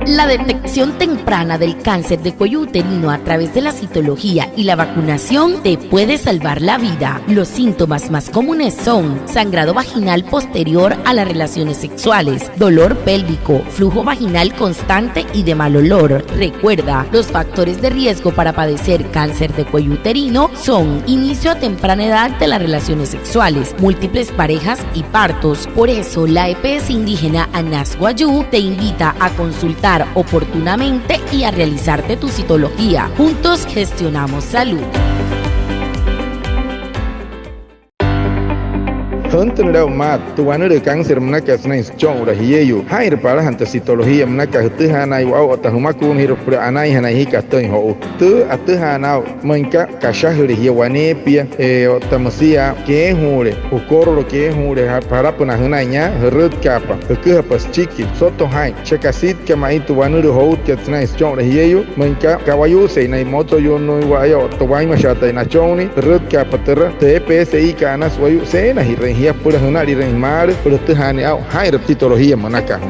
La detección temprana del cáncer de cuello uterino a través de la citología y la vacunación te puede salvar la vida. Los síntomas más comunes son sangrado vaginal posterior a las relaciones sexuales, dolor pélvico, flujo vaginal constante y de mal olor. Recuerda, los factores de riesgo para padecer cáncer de cuello uterino son inicio a temprana edad de las relaciones sexuales, múltiples parejas y partos. Por eso, la EPS indígena Anas Guayú te invita a consultar oportunamente y a realizarte tu citología. Juntos gestionamos salud. Hunter da mat tuan de cáncer mnaka snais chong ura hiyeyu hair para hanta citología mnaka hana iwa ota humakun hiro pra anai hana hika toin ho tu hana manka kashahuri hiwane pia otamasia ke hure ukoro ke hure para puna hana nya herut kapa ke pas chiki soto hai chekasit ke mai tuan de ho ke snais chong ura hiyeyu manka kawayu se nai moto yo no iwa yo to wai mashata na chongni herut kapa ter TPSI kana swayu se na hirre hia pura hunari remar pero te hane au hai citología manaka.